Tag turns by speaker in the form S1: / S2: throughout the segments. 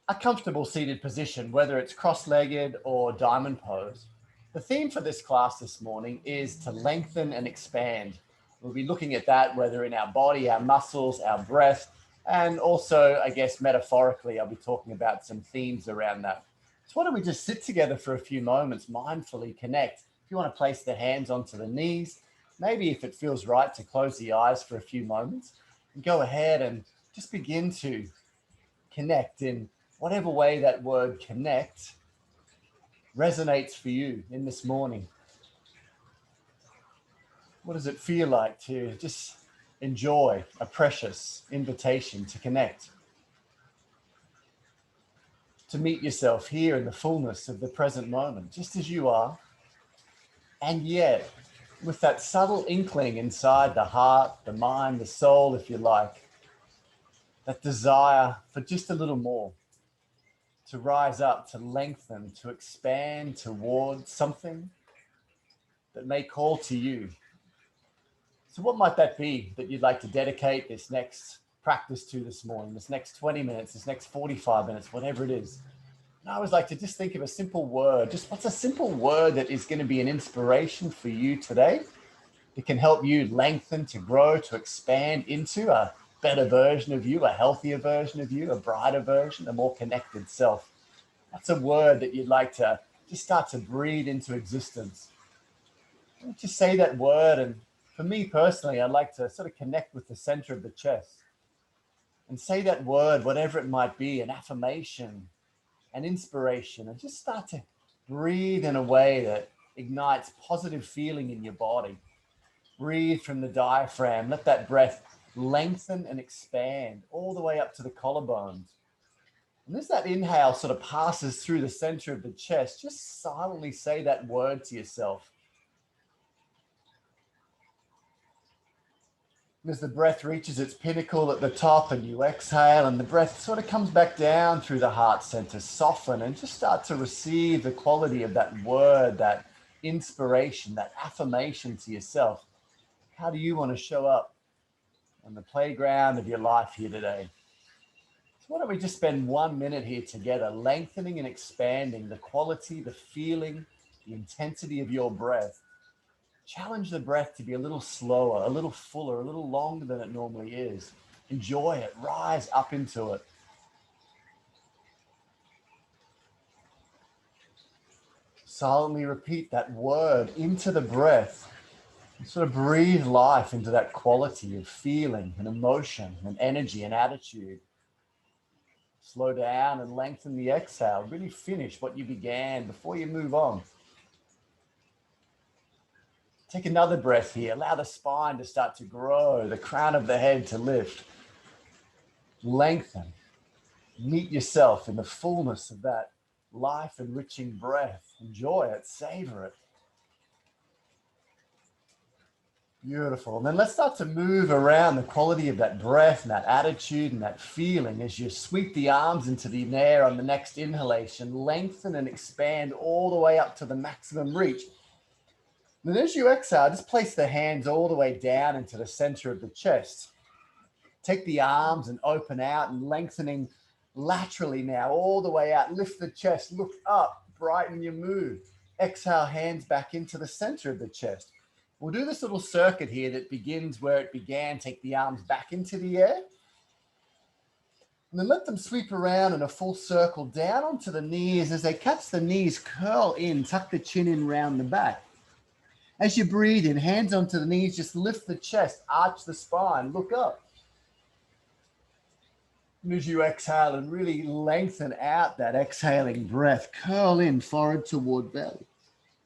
S1: A comfortable seated position, whether it's cross-legged or diamond pose. The theme for this class this morning is to lengthen and expand. We'll be looking at that whether in our body, our muscles, our breath, and also, I guess, metaphorically, I'll be talking about some themes around that. So why don't we just sit together for a few moments, mindfully connect. If you want to place the hands onto the knees, maybe if it feels right to close the eyes for a few moments, and go ahead and just begin to connect in whatever way that word connect resonates for you in this morning. What does it feel like to just enjoy a precious invitation to connect? To meet yourself here in the fullness of the present moment, just as you are, and yet with that subtle inkling inside the heart, the mind, the soul, if you like, that desire for just a little more, to rise up, to lengthen, to expand towards something that may call to you. So what might that be that you'd like to dedicate this next practice to this morning, this next 20 minutes, this next 45 minutes, whatever it is? And I always like to just think of a simple word. Just what's a simple word that is going to be an inspiration for you today? It can help you lengthen, to grow, to expand into a better version of you, a healthier version of you, a brighter version, a more connected self. That's a word that you'd like to just start to breathe into existence. Just say that word. And for me personally, I'd like to sort of connect with the center of the chest and say that word, whatever it might be, an affirmation, an inspiration, and just start to breathe in a way that ignites positive feeling in your body. Breathe from the diaphragm. Let that breath lengthen and expand all the way up to the collarbones. And as that inhale sort of passes through the center of the chest, just silently say that word to yourself. And as the breath reaches its pinnacle at the top and you exhale and the breath sort of comes back down through the heart center, soften and just start to receive the quality of that word, that inspiration, that affirmation to yourself. How do you want to show up on the playground of your life here today? So why don't we just spend 1 minute here together, lengthening and expanding the quality, the feeling, the intensity of your breath. Challenge the breath to be a little slower, a little fuller, a little longer than it normally is. Enjoy it, rise up into it. Silently repeat that word into the breath. And sort of breathe life into that quality of feeling and emotion and energy and attitude. Slow down and lengthen the exhale. Really finish what you began before you move on. Take another breath here. Allow the spine to start to grow, the crown of the head to lift. Lengthen. Meet yourself in the fullness of that life-enriching breath. Enjoy it. Savor it. Beautiful. And then let's start to move around the quality of that breath and that attitude and that feeling as you sweep the arms into the air on the next inhalation. Lengthen and expand all the way up to the maximum reach. And then as you exhale, just place the hands all the way down into the center of the chest. Take the arms and open out and lengthening laterally now all the way out. Lift the chest, look up, brighten your mood. Exhale, hands back into the center of the chest. We'll do this little circuit here that begins where it began. Take the arms back into the air. And then let them sweep around in a full circle down onto the knees. As they catch the knees, curl in, tuck the chin in round the back. As you breathe in, hands onto the knees, just lift the chest, arch the spine, look up. And as you exhale and really lengthen out that exhaling breath, curl in, forehead toward belly.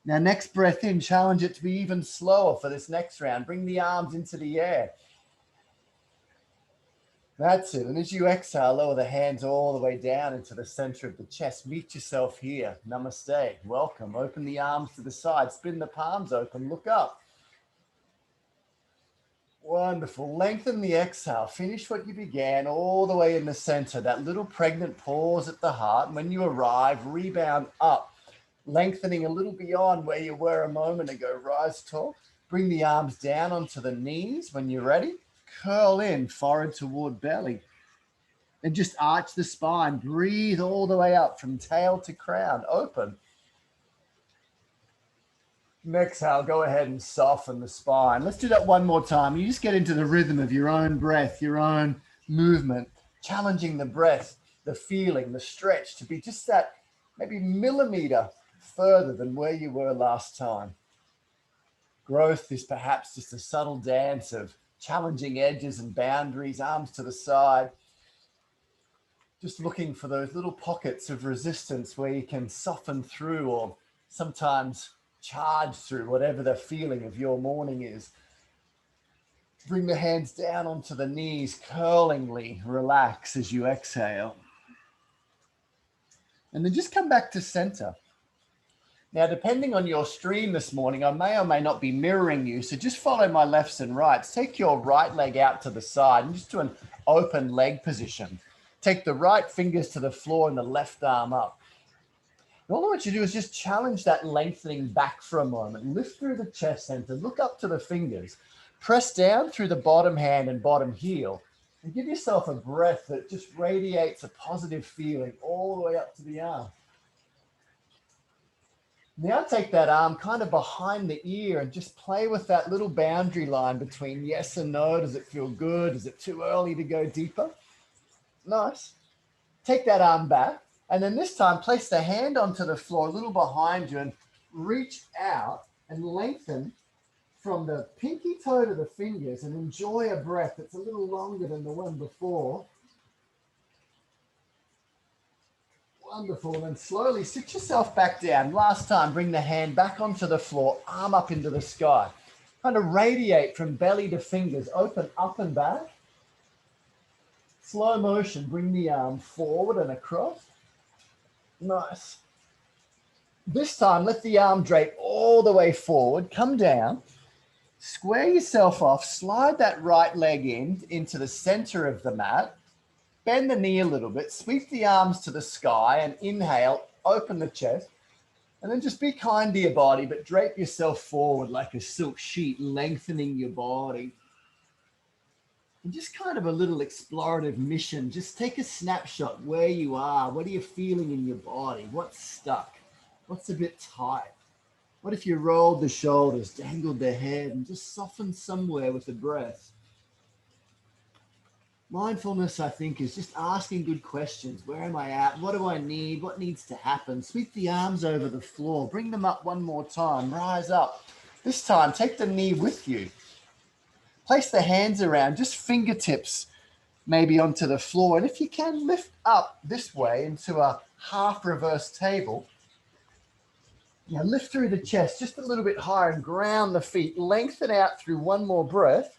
S1: Now, next breath in, challenge it to be even slower for this next round. Bring the arms into the air. That's it. And as you exhale, lower the hands all the way down into the center of the chest. Meet yourself here. Namaste. Welcome. Open the arms to the side. Spin the palms open. Look up. Wonderful. Lengthen the exhale. Finish what you began all the way in the center. That little pregnant pause at the heart. And when you arrive, rebound up. Lengthening a little beyond where you were a moment ago. Rise tall. Bring the arms down onto the knees when you're ready. Curl in, forehead toward belly. And just arch the spine. Breathe all the way up from tail to crown. Open. Exhale, go ahead and soften the spine. Let's do that one more time. You just get into the rhythm of your own breath, your own movement, challenging the breath, the feeling, the stretch to be just that maybe millimeter further than where you were last time. Growth is perhaps just a subtle dance of challenging edges and boundaries, arms to the side, just looking for those little pockets of resistance where you can soften through or sometimes charge through whatever the feeling of your morning is. Bring the hands down onto the knees, curlingly relax as you exhale. And then just come back to center. Now, depending on your stream this morning, I may or may not be mirroring you, so just follow my lefts and rights. Take your right leg out to the side and just do an open leg position. Take the right fingers to the floor and the left arm up. And all I want you to do is just challenge that lengthening back for a moment. Lift through the chest center, look up to the fingers, press down through the bottom hand and bottom heel, and give yourself a breath that just radiates a positive feeling all the way up to the arm. Now take that arm kind of behind the ear and just play with that little boundary line between yes and no. Does it feel good? Is it too early to go deeper? Nice. Take that arm back. And then this time, place the hand onto the floor a little behind you and reach out and lengthen from the pinky toe to the fingers and enjoy a breath that's a little longer than the one before. Wonderful. And slowly sit yourself back down. Last time, bring the hand back onto the floor, arm up into the sky. Kind of radiate from belly to fingers, open up and back. Slow motion, bring the arm forward and across. Nice. This time, let the arm drape all the way forward, come down, square yourself off, slide that right leg in into the center of the mat, bend the knee a little bit, sweep the arms to the sky and inhale, open the chest, and then just be kind to your body, but drape yourself forward like a silk sheet, lengthening your body. And just kind of a little explorative mission. Just take a snapshot where you are. What are you feeling in your body? What's stuck? What's a bit tight? What if you rolled the shoulders, dangled the head, and just softened somewhere with the breath? Mindfulness, I think, is just asking good questions. Where am I at? What do I need? What needs to happen? Sweep the arms over the floor. Bring them up one more time. Rise up. This time, take the knee with you. Place the hands around, just fingertips maybe onto the floor. And if you can, lift up this way into a half reverse table. Now lift through the chest just a little bit higher and ground the feet. Lengthen out through one more breath.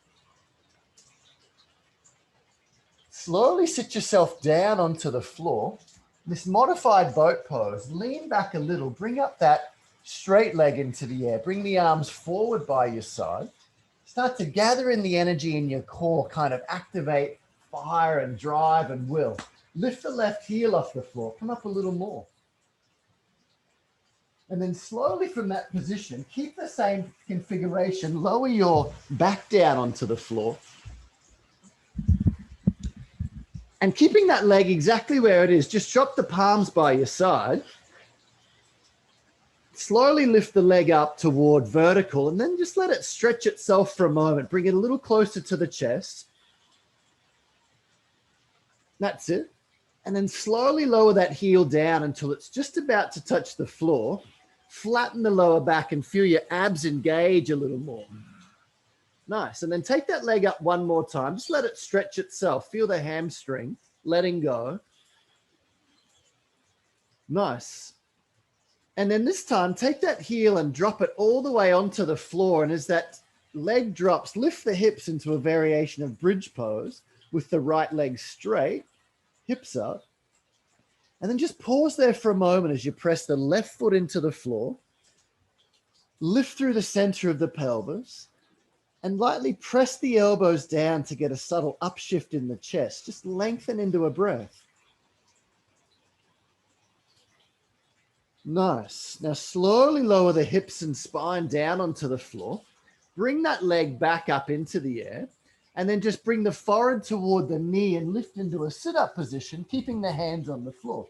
S1: Slowly sit yourself down onto the floor. This modified boat pose. Lean back a little. Bring up that straight leg into the air. Bring the arms forward by your side. Start to gather in the energy in your core, kind of activate fire and drive and will. Lift the left heel off the floor, come up a little more. And then slowly from that position, keep the same configuration, lower your back down onto the floor. And keeping that leg exactly where it is, just drop the palms by your side. Slowly lift the leg up toward vertical and then just let it stretch itself for a moment. Bring it a little closer to the chest. That's it. And then slowly lower that heel down until it's just about to touch the floor. Flatten the lower back and feel your abs engage a little more. Nice. And then take that leg up one more time. Just let it stretch itself. Feel the hamstring letting go. Nice. And then this time, take that heel and drop it all the way onto the floor. And as that leg drops, lift the hips into a variation of bridge pose with the right leg straight, hips up. And then just pause there for a moment as you press the left foot into the floor. Lift through the center of the pelvis and lightly press the elbows down to get a subtle upshift in the chest. Just lengthen into a breath. Nice. Now slowly lower the hips and spine down onto the floor. Bring that leg back up into the air. And then just bring the forehead toward the knee and lift into a sit-up position, keeping the hands on the floor.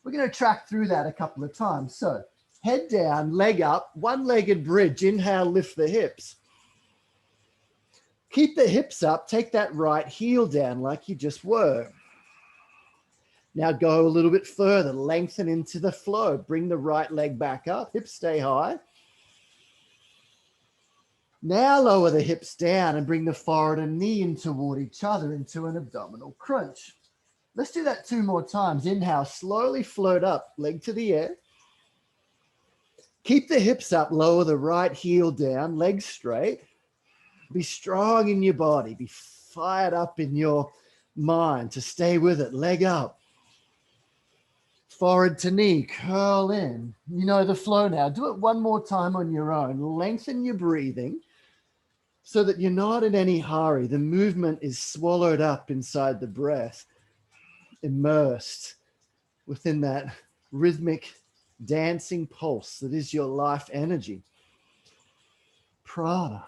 S1: We're going to track through that a couple of times. So head down, leg up, one-legged bridge. Inhale, lift the hips. Keep the hips up. Take that right heel down like you just were. Now go a little bit further. Lengthen into the flow. Bring the right leg back up. Hips stay high. Now lower the hips down and bring the forehead and knee in toward each other into an abdominal crunch. Let's do that 2 more times. Inhale, slowly float up, leg to the air. Keep the hips up, lower the right heel down, legs straight. Be strong in your body. Be fired up in your mind to stay with it. Leg up. Forehead to knee, curl in. You know the flow now. Do it 1 more time on your own. Lengthen your breathing so that you're not in any hurry. The movement is swallowed up inside the breath, immersed within that rhythmic dancing pulse that is your life energy. Prana.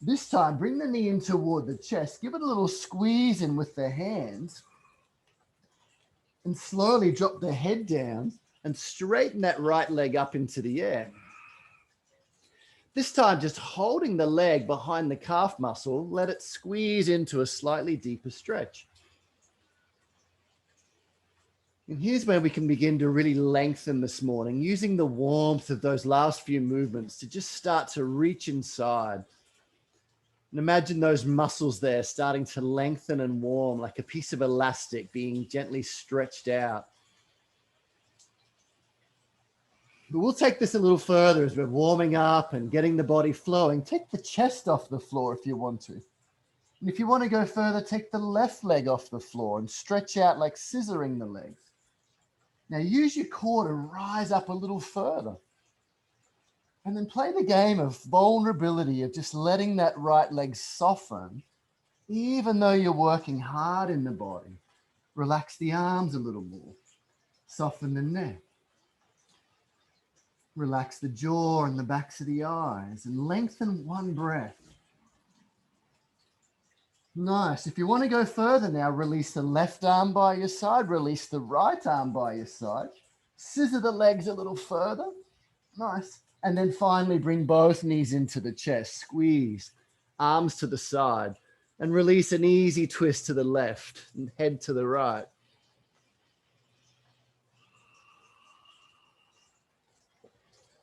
S1: This time, bring the knee in toward the chest. Give it a little squeeze in with the hands. And slowly drop the head down and straighten that right leg up into the air. This time, just holding the leg behind the calf muscle, let it squeeze into a slightly deeper stretch. And here's where we can begin to really lengthen this morning, using the warmth of those last few movements to just start to reach inside. And imagine those muscles there starting to lengthen and warm like a piece of elastic being gently stretched out. But we'll take this a little further as we're warming up and getting the body flowing. Take the chest off the floor if you want to. And if you want to go further, take the left leg off the floor and stretch out like scissoring the legs. Now use your core to rise up a little further. And then play the game of vulnerability of just letting that right leg soften, even though you're working hard in the body. Relax the arms a little more. Soften the neck. Relax the jaw and the backs of the eyes and lengthen one breath. Nice. If you want to go further now, release the left arm by your side, release the right arm by your side. Scissor the legs a little further. Nice. And then finally bring both knees into the chest. Squeeze, arms to the side, and release an easy twist to the left and head to the right.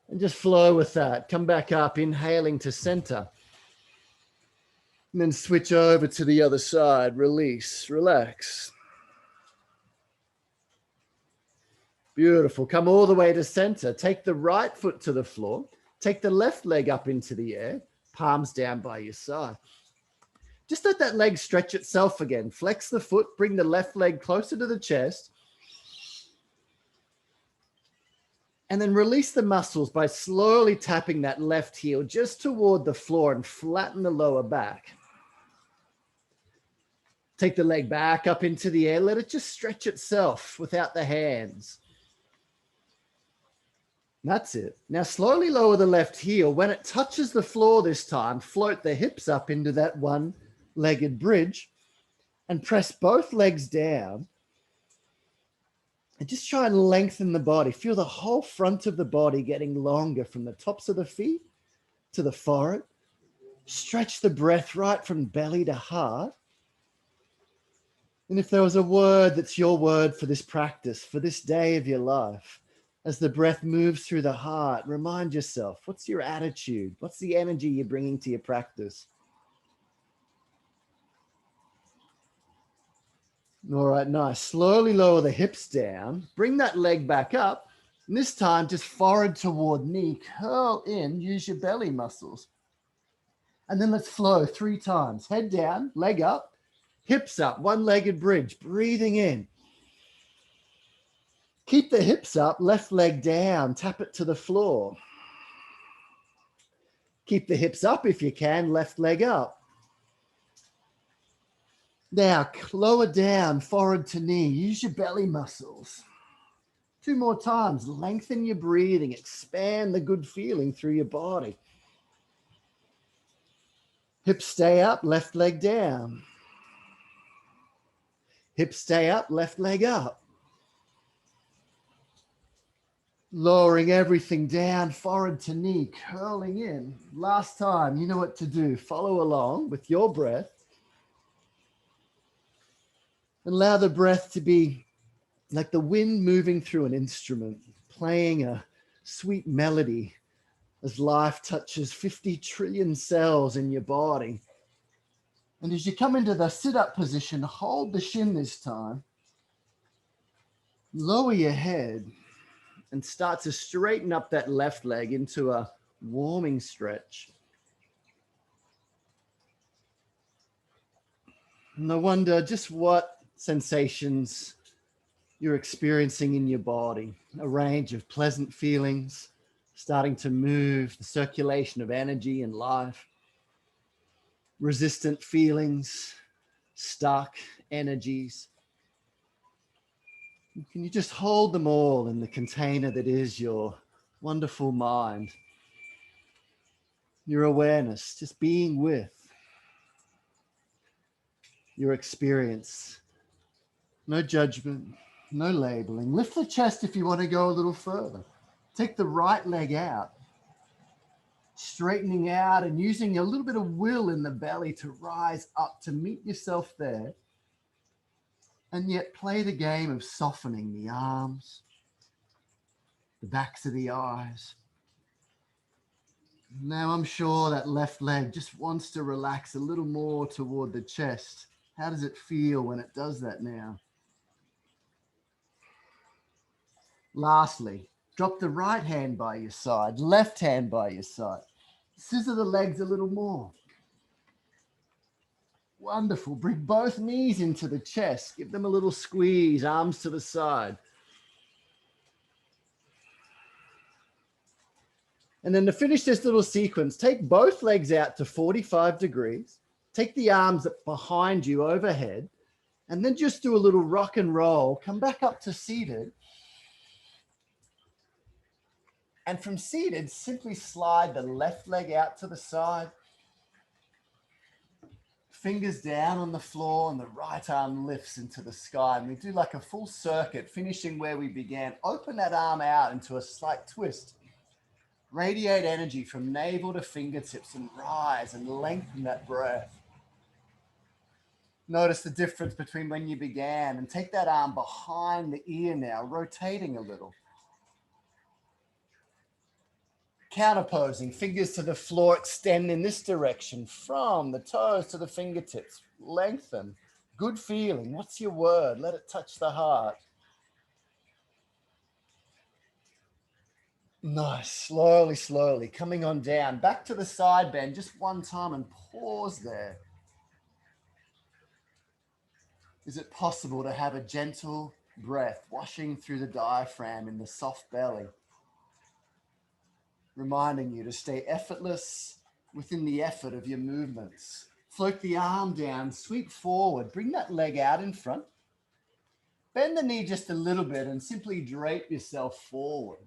S1: And just flow with that. Come back up, inhaling to center. And then switch over to the other side. Release, relax. Beautiful. Come all the way to center. Take the right foot to the floor. Take the left leg up into the air. Palms down by your side. Just let that leg stretch itself again. Flex the foot. Bring the left leg closer to the chest. And then release the muscles by slowly tapping that left heel just toward the floor and flatten the lower back. Take the leg back up into the air. Let it just stretch itself without the hands. That's it. Now slowly lower the left heel. When it touches the floor this time, float the hips up into that one-legged bridge and press both legs down. And just try and lengthen the body. Feel the whole front of the body getting longer from the tops of the feet to the forehead. Stretch the breath right from belly to heart. And if there was a word that's your word for this practice, for this day of your life, as the breath moves through the heart, remind yourself, what's your attitude? What's the energy you're bringing to your practice? All right, nice. Slowly lower the hips down. Bring that leg back up. And this time, just forehead toward knee. Curl in. Use your belly muscles. And then let's flow 3 times. Head down, leg up, hips up, one-legged bridge. Breathing in. Keep the hips up, left leg down. Tap it to the floor. Keep the hips up if you can, left leg up. Now, lower down, forehead to knee. Use your belly muscles. 2 more times. Lengthen your breathing. Expand the good feeling through your body. Hips stay up, left leg down. Hips stay up, left leg up. Lowering everything down, forehead to knee, curling in. Last time, you know what to do. Follow along with your breath. Allow the breath to be like the wind moving through an instrument, playing a sweet melody as life touches 50 trillion cells in your body. And as you come into the sit-up position, hold the shin this time. Lower your head and start to straighten up that left leg into a warming stretch. And I wonder just what sensations you're experiencing in your body, a range of pleasant feelings, starting to move, the circulation of energy and life, resistant feelings, stuck energies. Can you just hold them all in the container that is your wonderful mind, your awareness, just being with your experience. No judgment, no labeling. Lift the chest if you want to go a little further. Take the right leg out, straightening out and using a little bit of will in the belly to rise up, to meet yourself there. And yet play the game of softening the arms, the backs of the eyes. Now I'm sure that left leg just wants to relax a little more toward the chest. How does it feel when it does that now? Lastly, drop the right hand by your side, left hand by your side. Scissor the legs a little more. Wonderful. Bring both knees into the chest. Give them a little squeeze, arms to the side. And then to finish this little sequence, take both legs out to 45 degrees. Take the arms behind you overhead, and then just do a little rock and roll. Come back up to seated. And from seated, simply slide the left leg out to the side. Fingers down on the floor and the right arm lifts into the sky. And we do like a full circuit, finishing where we began. Open that arm out into a slight twist. Radiate energy from navel to fingertips and rise and lengthen that breath. Notice the difference between when you began, and take that arm behind the ear now, rotating a little. Counterposing, fingers to the floor, extend in this direction from the toes to the fingertips. Lengthen. Good feeling. What's your word? Let it touch the heart. Nice. Slowly, slowly coming on down. Back to the side bend just one time and pause there. Is it possible to have a gentle breath washing through the diaphragm in the soft belly? Reminding you to stay effortless within the effort of your movements. Float the arm down, sweep forward, bring that leg out in front. Bend the knee just a little bit and simply drape yourself forward.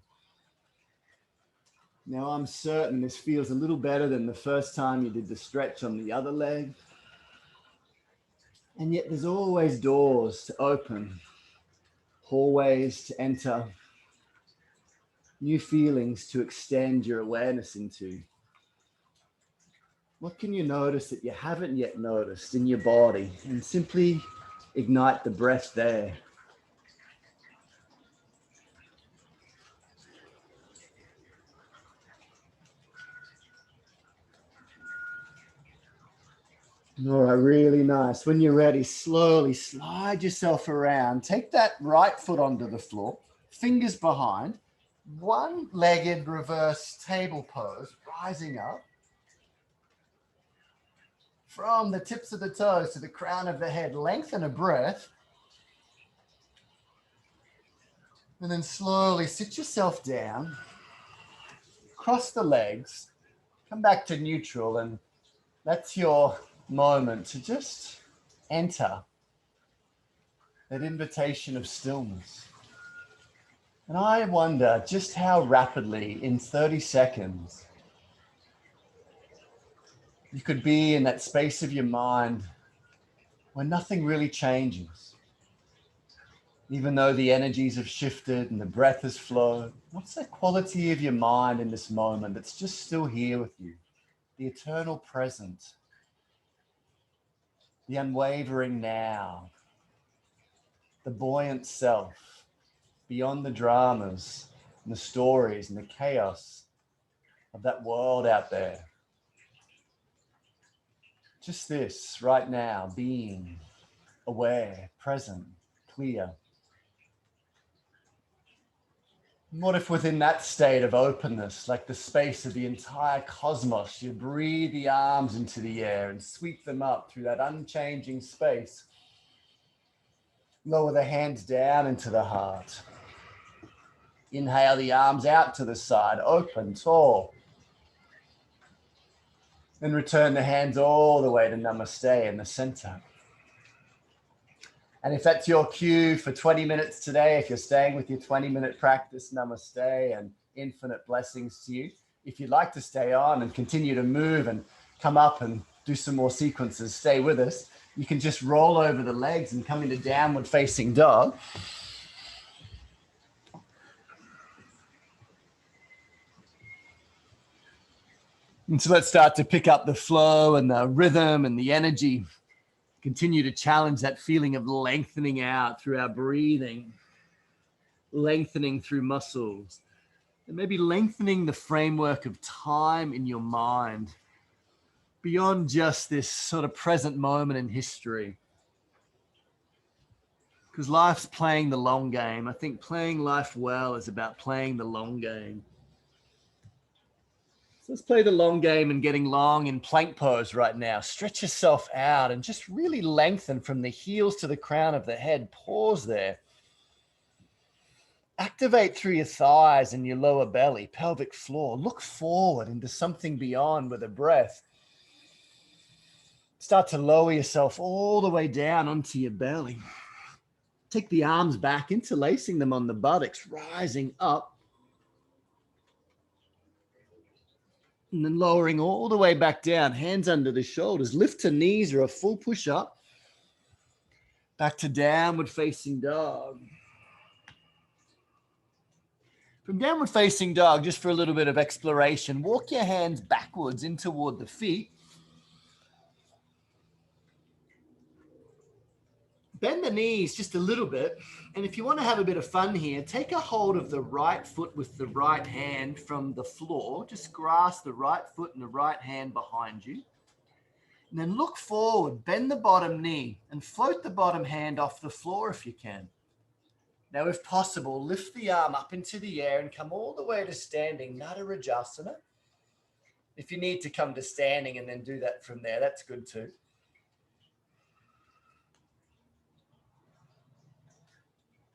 S1: Now I'm certain this feels a little better than the first time you did the stretch on the other leg. And yet there's always doors to open, hallways to enter, new feelings to extend your awareness into. What can you notice that you haven't yet noticed in your body? And simply ignite the breath there. All right, really nice. When you're ready, slowly slide yourself around. Take that right foot onto the floor, fingers behind, one-legged reverse table pose, rising up. From the tips of the toes to the crown of the head, lengthen a breath. And then slowly sit yourself down, cross the legs, come back to neutral, and that's your moment to just enter that invitation of stillness. And I wonder just how rapidly in 30 seconds You could be in that space of your mind where nothing really changes. Even though the energies have shifted and the breath has flowed, what's that quality of your mind in this moment that's just still here with you? The eternal present, the unwavering now, the buoyant self, beyond the dramas and the stories and the chaos of that world out there. Just this right now, being aware, present, clear. And what if within that state of openness, like the space of the entire cosmos, you breathe the arms into the air and sweep them up through that unchanging space. Lower the hands down into the heart. Inhale the arms out to the side, open, tall. Then return the hands all the way to Namaste in the center. And if that's your cue for 20 minutes today, if you're staying with your 20-minute practice, Namaste and infinite blessings to you. If you'd like to stay on and continue to move and come up and do some more sequences, stay with us. You can just roll over the legs and come into downward facing dog. And so let's start to pick up the flow and the rhythm and the energy. Continue to challenge that feeling of lengthening out through our breathing, lengthening through muscles, and maybe lengthening the framework of time in your mind beyond just this sort of present moment in history. Because life's playing the long game. I think playing life well is about playing the long game. So let's play the long game and getting long in plank pose right now. Stretch yourself out and just really lengthen from the heels to the crown of the head. Pause there. Activate through your thighs and your lower belly, pelvic floor. Look forward into something beyond with a breath. Start to lower yourself all the way down onto your belly. Take the arms back, interlacing them on the buttocks, rising up. And then lowering all the way back down, hands under the shoulders. Lift to knees or a full push up. Back to downward facing dog. From downward facing dog, just for a little bit of exploration, walk your hands backwards in toward the feet. Bend the knees just a little bit. And if you want to have a bit of fun here, take a hold of the right foot with the right hand from the floor. Just grasp the right foot and the right hand behind you. And then look forward, bend the bottom knee and float the bottom hand off the floor if you can. Now, if possible, lift the arm up into the air and come all the way to standing, Anahatasana. If you need to come to standing and then do that from there, that's good too.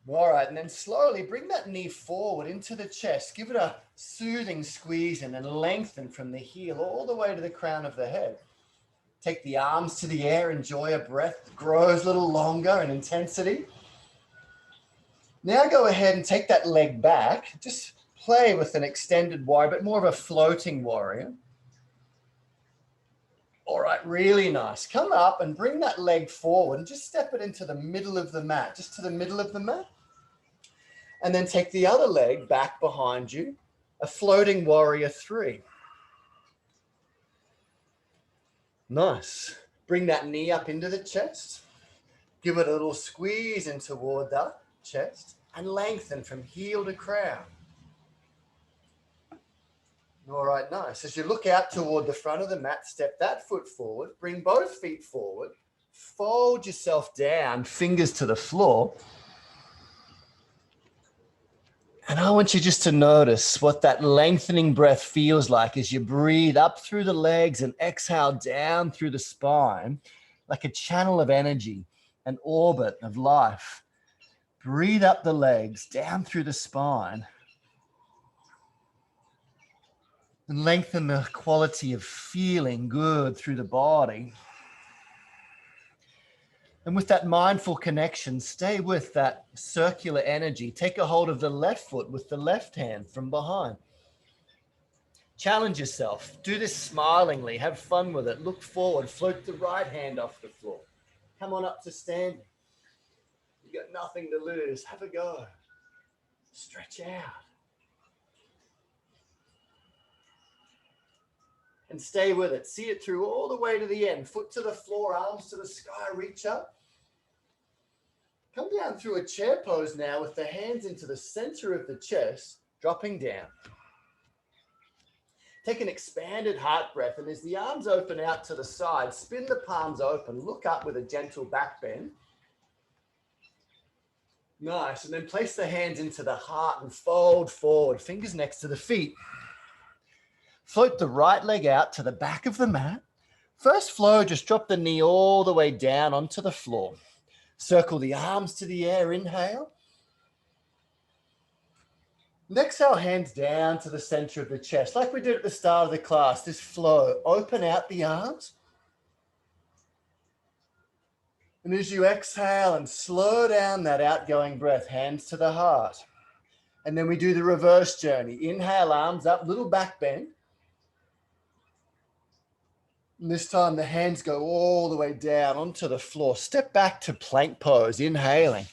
S1: All right, and then slowly bring that knee forward into the chest. Give it a soothing squeeze and then lengthen from the heel all the way to the crown of the head. Take the arms to the air, enjoy a breath that grows a little longer in intensity. Now go ahead and take that leg back. Just play with an extended warrior, but more of a floating warrior. All right, really nice. Come up and bring that leg forward and just step it into the middle of the mat, just to the middle of the mat. And then take the other leg back behind you, a floating warrior 3. Nice. Bring that knee up into the chest. Give it a little squeeze in toward the chest and lengthen from heel to crown. All right, nice. As you look out toward the front of the mat, step that foot forward, bring both feet forward, fold yourself down, fingers to the floor. And I want you just to notice what that lengthening breath feels like as you breathe up through the legs and exhale down through the spine, like a channel of energy, an orbit of life. Breathe up the legs, down through the spine, and lengthen the quality of feeling good through the body. And with that mindful connection, stay with that circular energy. Take a hold of the left foot with the left hand from behind. Challenge yourself. Do this smilingly. Have fun with it. Look forward. Float the right hand off the floor. Come on up to standing. You got nothing to lose. Have a go. Stretch out. And stay with it. See it through all the way to the end. Foot to the floor, arms to the sky. Reach up. Come down through a chair pose now with the hands into the center of the chest, dropping down. Take an expanded heart breath, and as the arms open out to the side, spin the palms open, look up with a gentle back bend. Nice, and then place the hands into the heart and fold forward, fingers next to the feet. Float the right leg out to the back of the mat. First flow, just drop the knee all the way down onto the floor. Circle the arms to the air, inhale. And exhale, hands down to the center of the chest. Like we did at the start of the class, this flow, open out the arms. And as you exhale and slow down that outgoing breath, hands to the heart. And then we do the reverse journey. Inhale, arms up, little back bend. And this time the hands go all the way down onto the floor. Step back to plank pose, inhaling.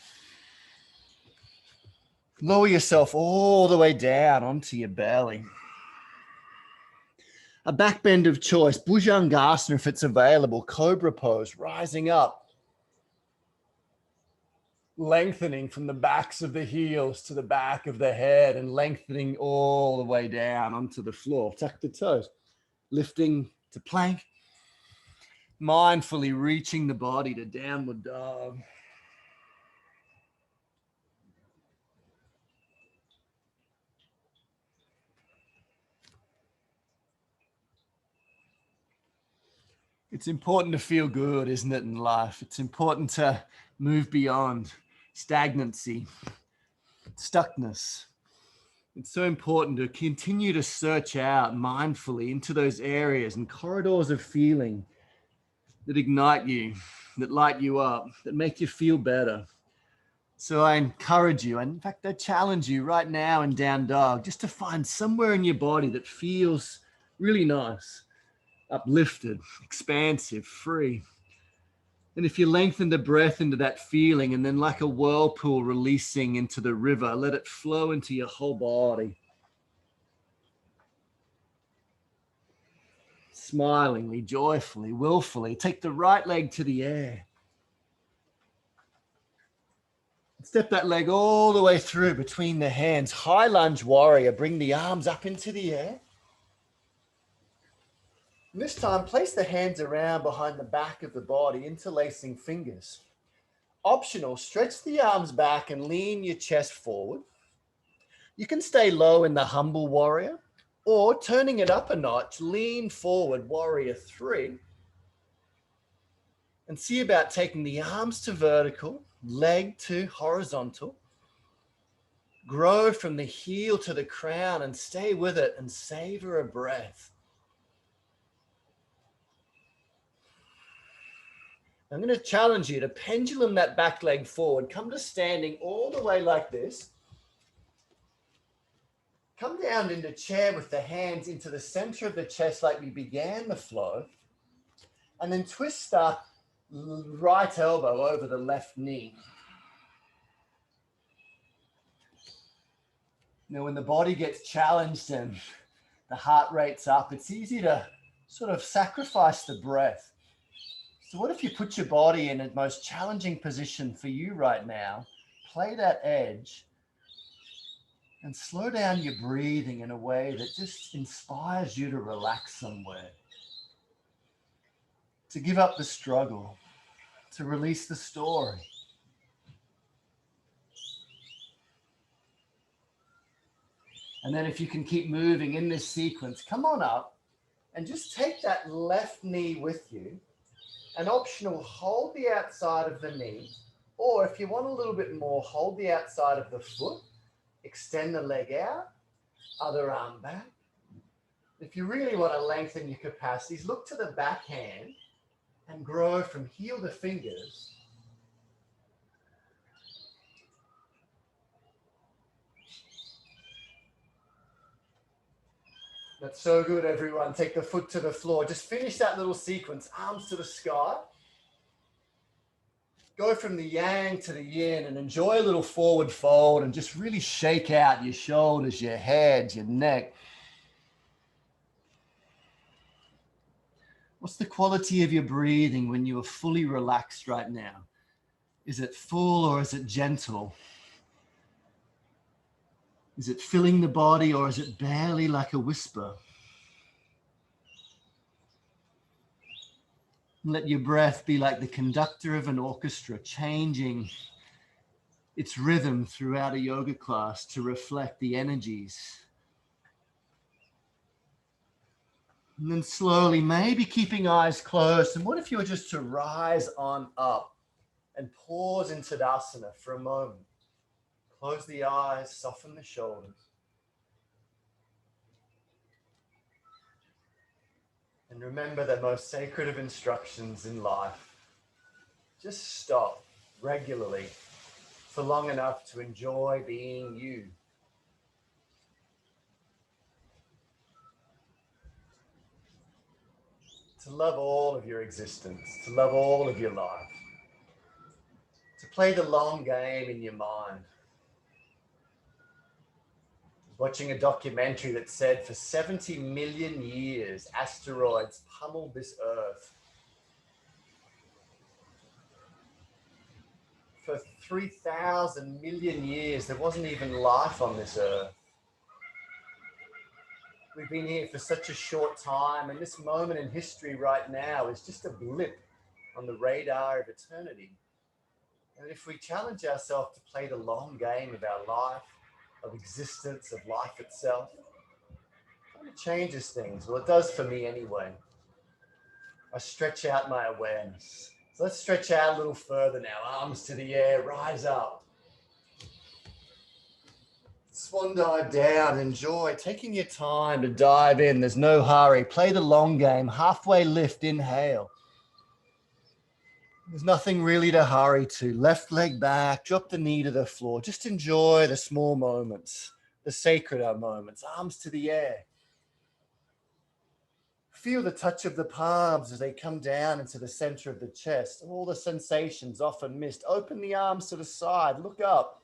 S1: Lower yourself all the way down onto your belly. A back bend of choice, Bhujangasana if it's available, Cobra Pose, rising up. Lengthening from the backs of the heels to the back of the head and lengthening all the way down onto the floor. Tuck the toes, lifting to plank. Mindfully reaching the body to downward dog. It's important to feel good, isn't it, in life? It's important to move beyond stagnancy, stuckness. It's so important to continue to search out mindfully into those areas and corridors of feeling that ignite you, that light you up, that make you feel better. So I encourage you, and in fact, I challenge you right now in down dog, just to find somewhere in your body that feels really nice, uplifted, expansive, free. And if you lengthen the breath into that feeling and then like a whirlpool releasing into the river, let it flow into your whole body. Smilingly, joyfully, willfully, take the right leg to the air. Step that leg all the way through between the hands. High lunge warrior, bring the arms up into the air. And this time, place the hands around behind the back of the body, interlacing fingers. Optional, stretch the arms back and lean your chest forward. You can stay low in the humble warrior, or turning it up a notch, lean forward, warrior 3. And see about taking the arms to vertical, leg to horizontal. Grow from the heel to the crown and stay with it and savor a breath. I'm going to challenge you to pendulum that back leg forward. Come to standing all the way like this. Come down into chair with the hands into the center of the chest like we began the flow. And then twist the right elbow over the left knee. Now, when the body gets challenged and the heart rate's up, it's easy to sort of sacrifice the breath. So what if you put your body in a most challenging position for you right now, play that edge, and slow down your breathing in a way that just inspires you to relax somewhere, to give up the struggle, to release the story. And then if you can keep moving in this sequence, come on up and just take that left knee with you. And optional, hold the outside of the knee, or if you want a little bit more, hold the outside of the foot, extend the leg out, other arm back. If you really want to lengthen your capacities, look to the back hand and grow from heel to fingers. That's so good, everyone. Take the foot to the floor. Just finish that little sequence. Arms to the sky. Go from the yang to the yin and enjoy a little forward fold and just really shake out your shoulders, your head, your neck. What's the quality of your breathing when you are fully relaxed right now? Is it full or is it gentle? Is it filling the body or is it barely like a whisper? Let your breath be like the conductor of an orchestra, changing its rhythm throughout a yoga class to reflect the energies. And then slowly, maybe keeping eyes closed. And what if you were just to rise on up and pause in Tadasana for a moment? Close the eyes, soften the shoulders. And remember the most sacred of instructions in life. Just stop regularly for long enough to enjoy being you. To love all of your existence, to love all of your life. To play the long game in your mind. Watching a documentary that said for 70 million years, asteroids pummeled this earth. For 3,000 million years, there wasn't even life on this earth. We've been here for such a short time, and this moment in history right now is just a blip on the radar of eternity. And if we challenge ourselves to play the long game of our life, of existence, of life itself, it kind of changes things. Well, it does for me anyway. I stretch out my awareness. So let's stretch out a little further now. Arms to the air, rise up. Swan dive down, enjoy. Taking your time to dive in. There's no hurry. Play the long game. Halfway lift, inhale. There's nothing really to hurry to. Left leg back, drop the knee to the floor. Just enjoy the small moments, the sacred moments. Arms to the air. Feel the touch of the palms as they come down into the center of the chest. All the sensations often missed. Open the arms to the side. Look up.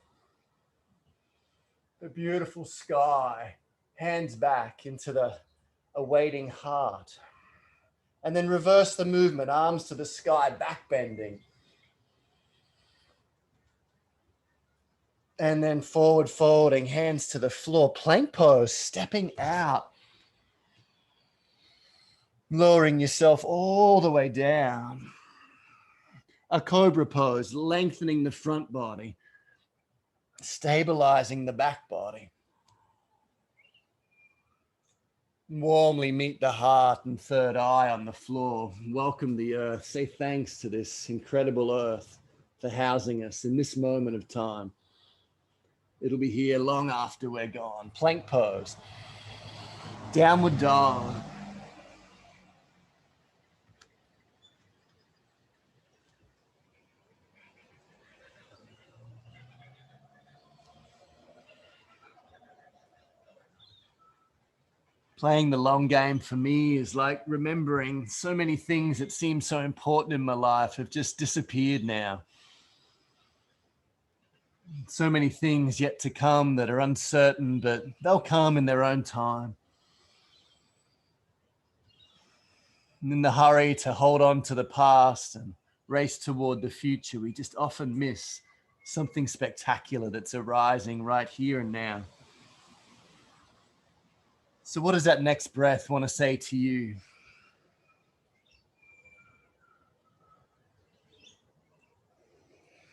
S1: The beautiful sky. Hands back into the awaiting heart. And then reverse the movement. Arms to the sky, back bending. And then forward folding, hands to the floor. Plank pose, stepping out. Lowering yourself all the way down. A cobra pose, lengthening the front body. Stabilizing the back body. Warmly meet the heart and third eye on the floor. Welcome the earth. Say thanks to this incredible earth for housing us in this moment of time. It'll be here long after we're gone. Plank pose. Downward dog. Playing the long game for me is like remembering so many things that seem so important in my life have just disappeared now. So many things yet to come that are uncertain, but they'll come in their own time. And in the hurry to hold on to the past and race toward the future, we just often miss something spectacular that's arising right here and now. So what does that next breath want to say to you?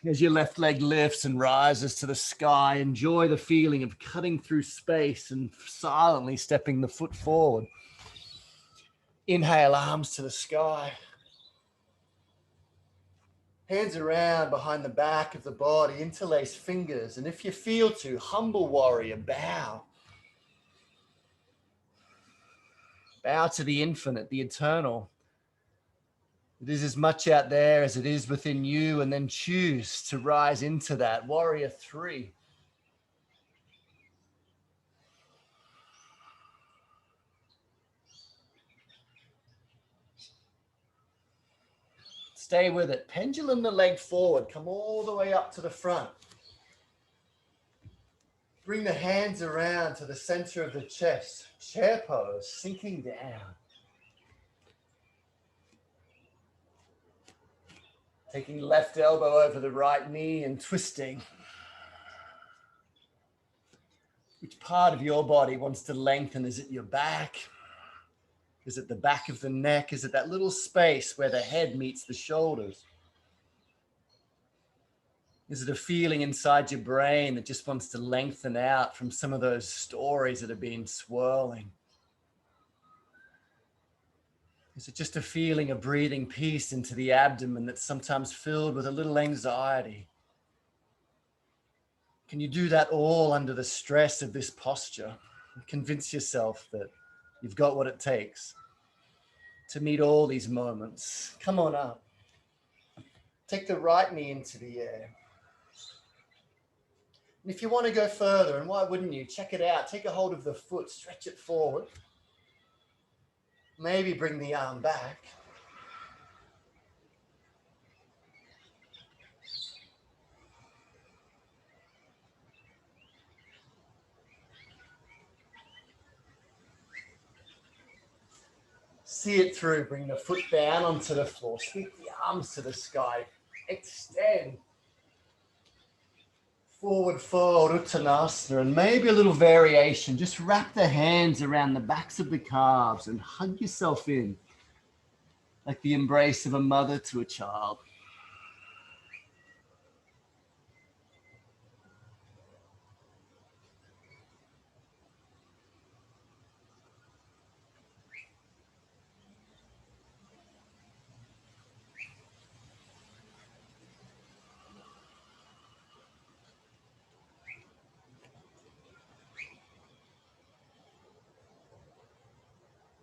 S1: As your left leg lifts and rises to the sky, enjoy the feeling of cutting through space and silently stepping the foot forward. Inhale, arms to the sky. Hands around behind the back of the body, interlace fingers. And if you feel to, humble warrior, bow. Bow to the infinite, the eternal. It is as much out there as it is within you, and then choose to rise into that. Warrior 3. Stay with it. Pendulum the leg forward. Come all the way up to the front. Bring the hands around to the center of the chest. Chair pose, sinking down. Taking left elbow over the right knee and twisting. Which part of your body wants to lengthen? Is it your back? Is it the back of the neck? Is it that little space where the head meets the shoulders? Is it a feeling inside your brain that just wants to lengthen out from some of those stories that have been swirling? Is it just a feeling of breathing peace into the abdomen that's sometimes filled with a little anxiety? Can you do that all under the stress of this posture? Convince yourself that you've got what it takes to meet all these moments. Come on up. Take the right knee into the air. And if you want to go further, and why wouldn't you? Check it out. Take a hold of the foot, stretch it forward. Maybe bring the arm back. See it through. Bring the foot down onto the floor. Sweep the arms to the sky. Extend. Forward fold, Uttanasana, and maybe a little variation. Just wrap the hands around the backs of the calves and hug yourself in, like the embrace of a mother to a child.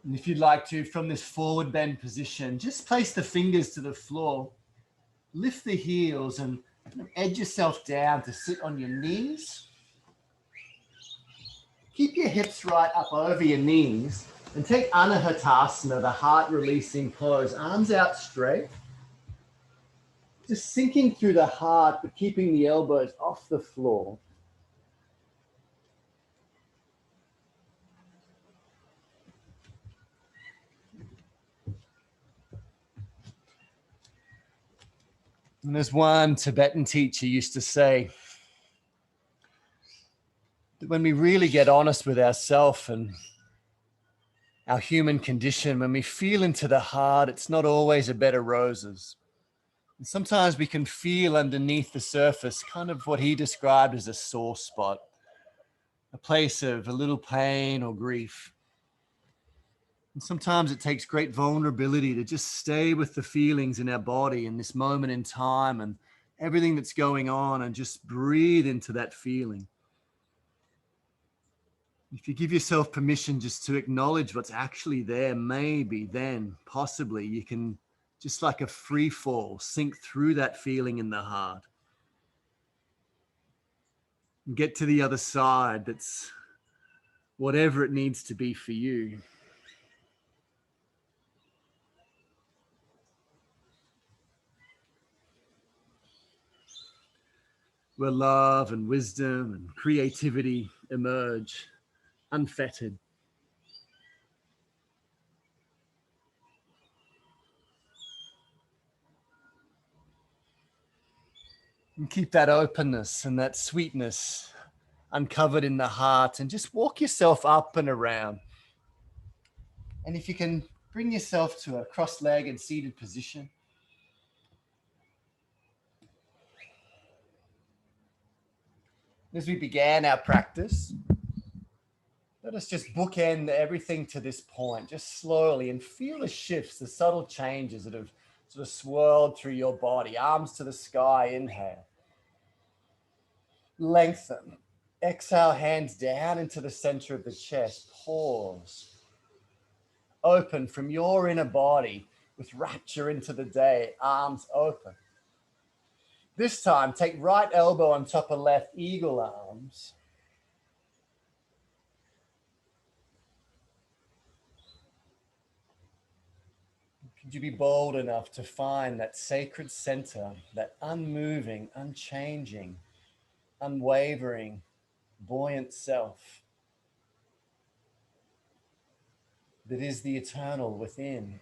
S1: And if you'd like to, from this forward bend position, just place the fingers to the floor, lift the heels and edge yourself down to sit on your knees. Keep your hips right up over your knees and take Anahatasana, the heart releasing pose, arms out straight. Just sinking through the heart, but keeping the elbows off the floor. And as one Tibetan teacher used to say, that when we really get honest with ourselves and our human condition, when we feel into the heart, it's not always a bed of roses. And sometimes we can feel underneath the surface kind of what he described as a sore spot, a place of a little pain or grief. And sometimes it takes great vulnerability to just stay with the feelings in our body in this moment in time and everything that's going on and just breathe into that feeling. If you give yourself permission just to acknowledge what's actually there, maybe then possibly you can, just like a free fall, sink through that feeling in the heart and get to the other side. That's whatever it needs to be for you. Where love and wisdom and creativity emerge unfettered. And keep that openness and that sweetness uncovered in the heart, and just walk yourself up and around. And if you can bring yourself to a cross-legged seated position. As we began our practice, let us just bookend everything to this point, just slowly, and feel the shifts, the subtle changes that have sort of swirled through your body. Arms to the sky, inhale. Lengthen. Exhale, hands down into the center of the chest. Pause. Open from your inner body with rapture into the day. Arms open. This time, take right elbow on top of left, eagle arms. Would you be bold enough to find that sacred center, that unmoving, unchanging, unwavering, buoyant self that is the eternal within?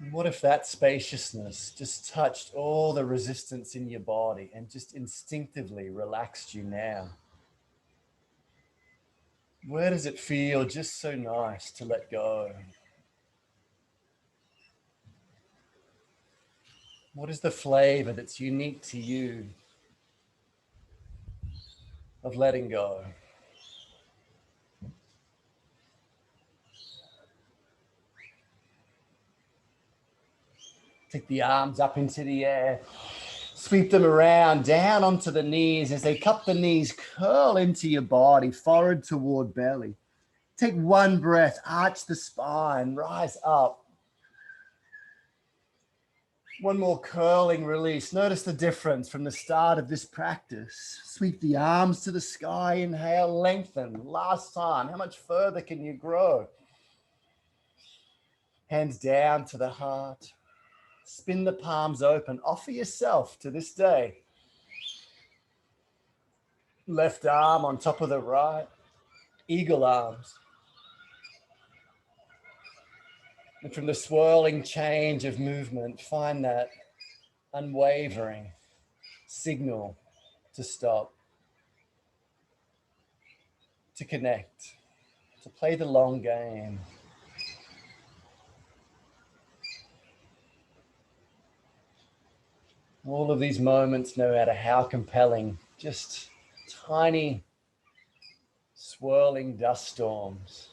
S1: And what if that spaciousness just touched all the resistance in your body and just instinctively relaxed you now? Where does it feel just so nice to let go? What is the flavor that's unique to you of letting go? Take the arms up into the air. Sweep them around, down onto the knees. As they cup the knees, curl into your body, forward toward belly. Take one breath, arch the spine, rise up. One more curling release. Notice the difference from the start of this practice. Sweep the arms to the sky, inhale, lengthen. Last time, how much further can you grow? Hands down to the heart. Spin the palms open. Offer yourself to this day. Left arm on top of the right. Eagle arms. And from the swirling change of movement, find that unwavering signal to stop, to connect, to play the long game. All of these moments, no matter how compelling, just tiny swirling dust storms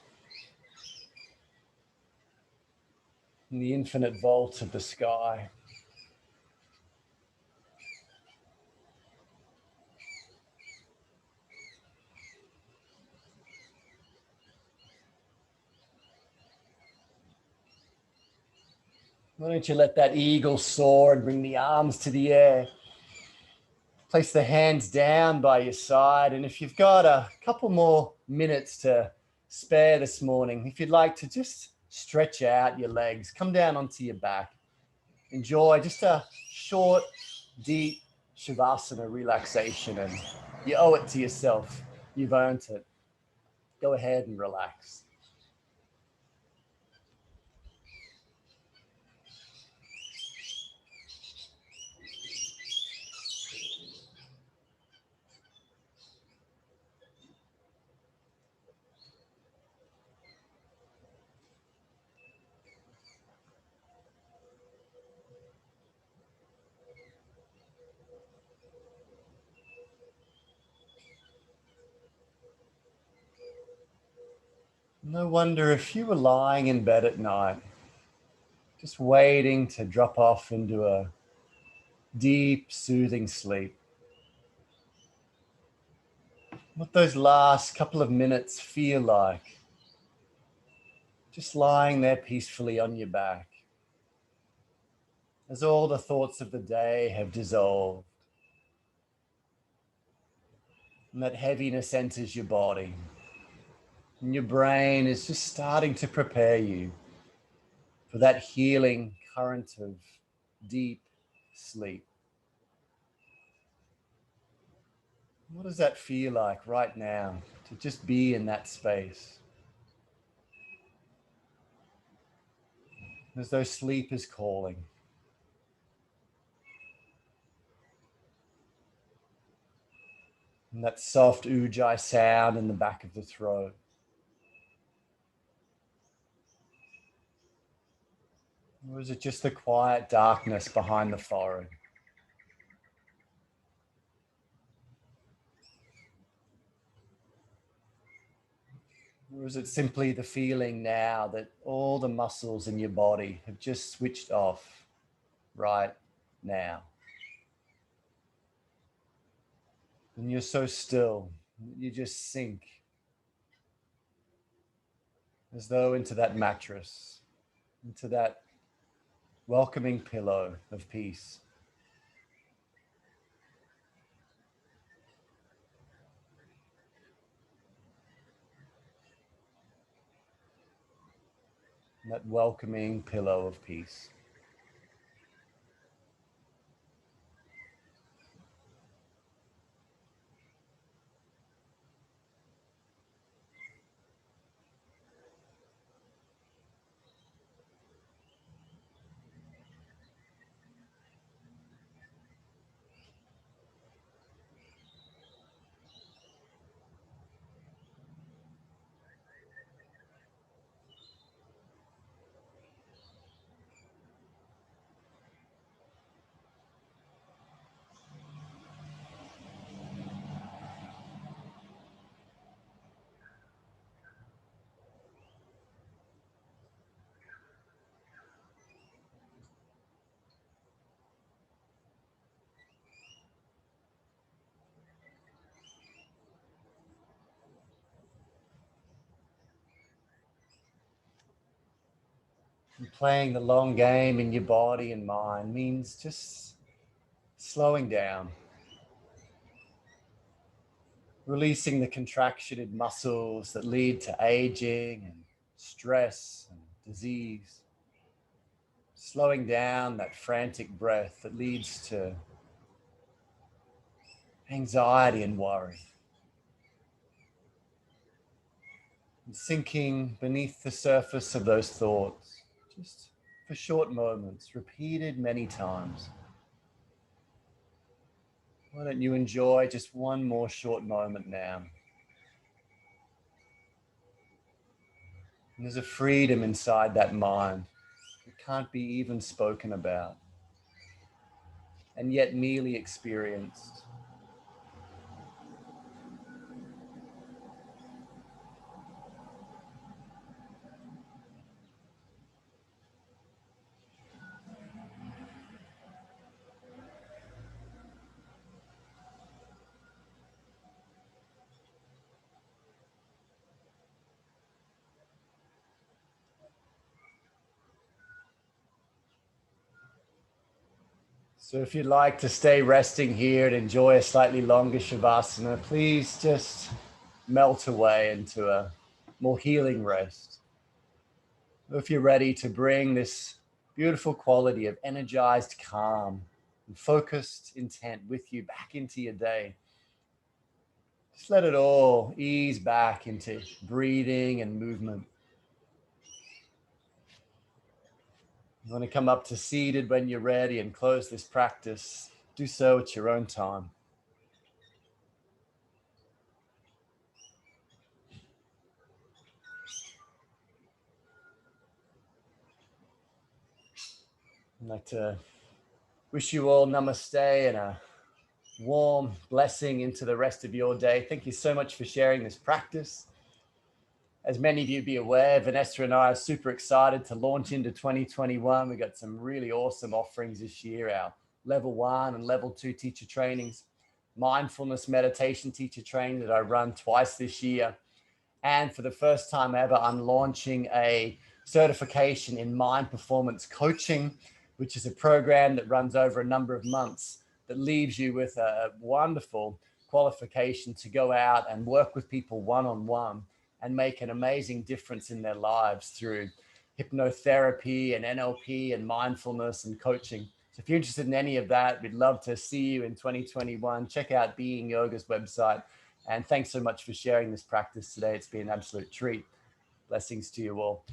S1: in the infinite vault of the sky. Why don't you let that eagle soar and bring the arms to the air? Place the hands down by your side. And if you've got a couple more minutes to spare this morning, if you'd like to just stretch out your legs, come down onto your back. Enjoy just a short, deep Shavasana relaxation. And you owe it to yourself. You've earned it. Go ahead and relax. No wonder if you were lying in bed at night, just waiting to drop off into a deep, soothing sleep, what those last couple of minutes feel like, just lying there peacefully on your back, as all the thoughts of the day have dissolved, and that heaviness enters your body, and your brain is just starting to prepare you for that healing current of deep sleep. What does that feel like right now to just be in that space? As though sleep is calling. And that soft ujjayi sound in the back of the throat. Or is it just the quiet darkness behind the forehead? Or is it simply the feeling now that all the muscles in your body have just switched off right now? And you're so still, you just sink as though into that mattress, into that welcoming pillow of peace. that welcoming pillow of peace. And playing the long game in your body and mind means just slowing down, releasing the contracted muscles that lead to aging and stress and disease, slowing down that frantic breath that leads to anxiety and worry, and sinking beneath the surface of those thoughts, just for short moments, repeated many times. Why don't you enjoy just one more short moment now? And there's a freedom inside that mind that can't be even spoken about, and yet merely experienced. So if you'd like to stay resting here and enjoy a slightly longer Shavasana, please just melt away into a more healing rest. If you're ready to bring this beautiful quality of energized calm and focused intent with you back into your day, just let it all ease back into breathing and movement. You want to come up to seated when you're ready and close this practice. Do so at your own time. I'd like to wish you all namaste and a warm blessing into the rest of your day. Thank you so much for sharing this practice. As many of you be aware, Vanessa and I are super excited to launch into 2021. We got some really awesome offerings this year, our level 1 and level 2 teacher trainings, mindfulness meditation teacher training that I run twice this year. And for the first time ever, I'm launching a certification in mind performance coaching, which is a program that runs over a number of months that leaves you with a wonderful qualification to go out and work with people one-on-one and make an amazing difference in their lives through hypnotherapy and NLP and mindfulness and coaching. So if you're interested in any of that, we'd love to see you in 2021. Check out Being Yoga's website. And thanks so much for sharing this practice today. It's been an absolute treat. Blessings to you all.